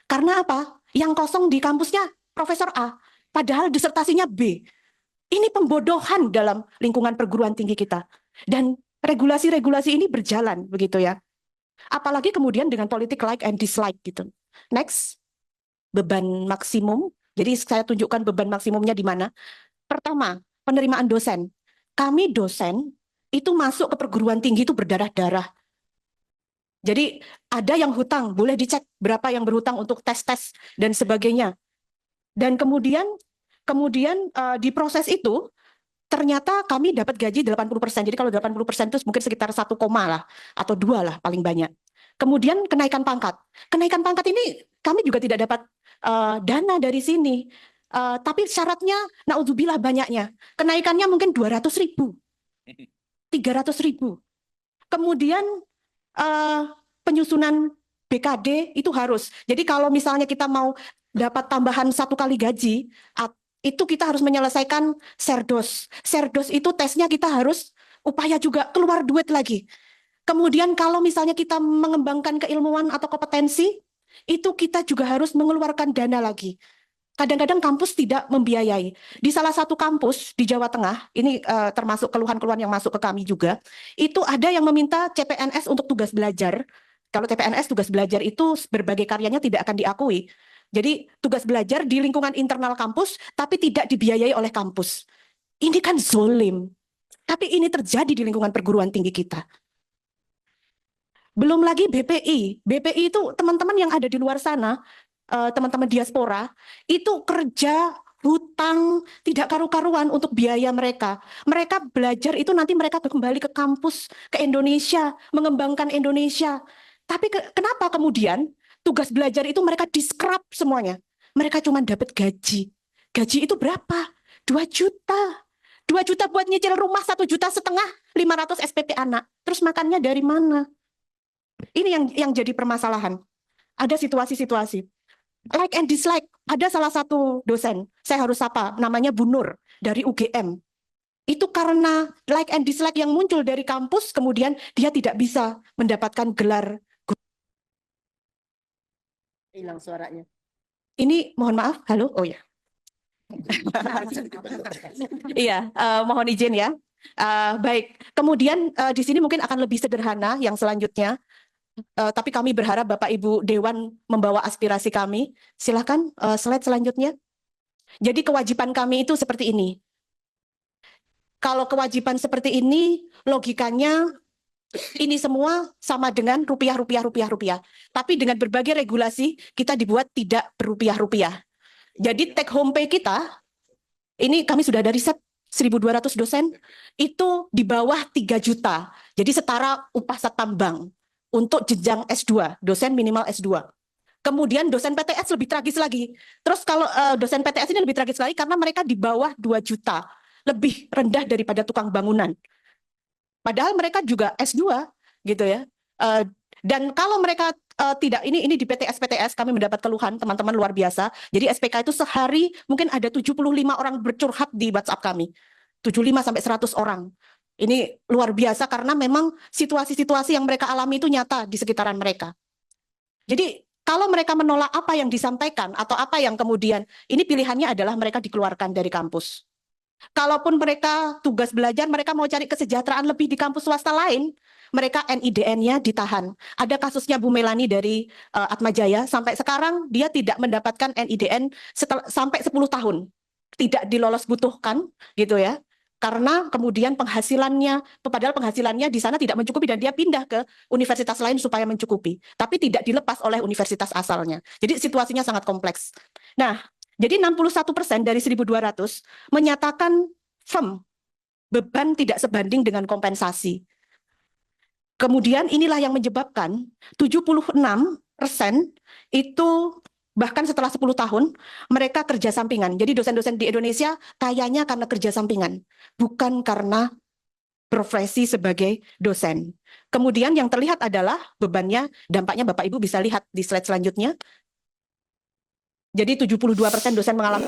Karena apa? Yang kosong di kampusnya Profesor A, padahal disertasinya B. Ini pembodohan dalam lingkungan perguruan tinggi kita. Dan regulasi-regulasi ini berjalan begitu ya. Apalagi kemudian dengan politik like and dislike gitu. Next, beban maksimum. Jadi saya tunjukkan beban maksimumnya di mana. Pertama, penerimaan dosen. Kami dosen itu masuk ke perguruan tinggi itu berdarah-darah. Jadi ada yang hutang, boleh dicek berapa yang berhutang untuk tes-tes dan sebagainya. Dan kemudian di proses itu ternyata kami dapat gaji 80%. Jadi kalau 80% itu mungkin sekitar 1 koma lah atau 2 lah paling banyak. Kemudian kenaikan pangkat. Kenaikan pangkat ini kami juga tidak dapat dana dari sini. Tapi syaratnya naudzubillah banyaknya. Kenaikannya mungkin 200.000, 300.000. Kemudian penyusunan BKD itu harus. Jadi kalau misalnya kita mau dapat tambahan 1 kali gaji, itu kita harus menyelesaikan serdos. Serdos itu tesnya kita harus upaya juga keluar duit lagi. Kemudian kalau misalnya kita mengembangkan keilmuan atau kompetensi, itu kita juga harus mengeluarkan dana lagi. Kadang-kadang kampus tidak membiayai. Di salah satu kampus di Jawa Tengah, ini termasuk keluhan-keluhan yang masuk ke kami juga, itu ada yang meminta CPNS untuk tugas belajar. Kalau CPNS tugas belajar itu berbagai karyanya tidak akan diakui. Jadi tugas belajar di lingkungan internal kampus, tapi tidak dibiayai oleh kampus. Ini kan zolim. Tapi ini terjadi di lingkungan perguruan tinggi kita. Belum lagi BPI. BPI itu teman-teman yang ada di luar sana, teman-teman diaspora, itu kerja, hutang, tidak karu-karuan untuk biaya mereka. Mereka belajar itu nanti mereka kembali ke kampus, ke Indonesia, mengembangkan Indonesia. Tapi kenapa kemudian tugas belajar itu mereka di-scrap semuanya? Mereka cuma dapat gaji. Gaji itu berapa? 2 juta. 2 juta buat nyicil rumah 1,5 juta, 500 SPP anak. Terus makannya dari mana? Ini yang jadi permasalahan. Ada situasi-situasi. Like and dislike. Ada salah satu dosen, saya harus sapa, namanya Bu Nur dari UGM. Itu karena like and dislike yang muncul dari kampus, kemudian dia tidak bisa mendapatkan gelar. Hilang suaranya. Ini mohon maaf, halo, oh ya. Iya, mohon izin ya. Baik, kemudian di sini mungkin akan lebih sederhana yang selanjutnya. Tapi kami berharap Bapak Ibu Dewan membawa aspirasi kami. Silakan slide selanjutnya. Jadi kewajiban kami itu seperti ini. Kalau kewajiban seperti ini, logikanya ini semua sama dengan rupiah. Tapi dengan berbagai regulasi, kita dibuat tidak berupiah-rupiah. Jadi take home pay kita, ini kami sudah dari riset 1.200 dosen, itu di bawah 3 juta. Jadi setara upah tambang. Untuk jenjang S2, dosen minimal S2. Kemudian dosen PTS lebih tragis lagi. Terus kalau dosen PTS ini lebih tragis lagi karena mereka di bawah 2 juta. Lebih rendah daripada tukang bangunan. Padahal mereka juga S2 gitu ya. Dan kalau mereka tidak, ini di PTS kami mendapat keluhan teman-teman luar biasa. Jadi SPK itu sehari mungkin ada 75 orang bercurhat di WhatsApp kami. 75 sampai 100 orang. Ini luar biasa karena memang situasi-situasi yang mereka alami itu nyata di sekitaran mereka. Jadi kalau mereka menolak apa yang disampaikan atau apa yang kemudian, ini pilihannya adalah mereka dikeluarkan dari kampus. Kalaupun mereka tugas belajar, mereka mau cari kesejahteraan lebih di kampus swasta lain, mereka NIDN-nya ditahan. Ada kasusnya Bu Melani dari Atmajaya, sampai sekarang dia tidak mendapatkan NIDN sampai 10 tahun. Tidak dilolos butuhkan, gitu ya. Karena kemudian penghasilannya, padahal penghasilannya di sana tidak mencukupi dan dia pindah ke universitas lain supaya mencukupi. Tapi tidak dilepas oleh universitas asalnya. Jadi situasinya sangat kompleks. Nah, jadi 61% dari 1.200 menyatakan firm, beban tidak sebanding dengan kompensasi. Kemudian inilah yang menyebabkan 76% itu bahkan setelah 10 tahun, mereka kerja sampingan. Jadi dosen-dosen di Indonesia kayanya karena kerja sampingan, bukan karena profesi sebagai dosen. Kemudian yang terlihat adalah bebannya, dampaknya Bapak Ibu bisa lihat di slide selanjutnya. Jadi 72% dosen mengalami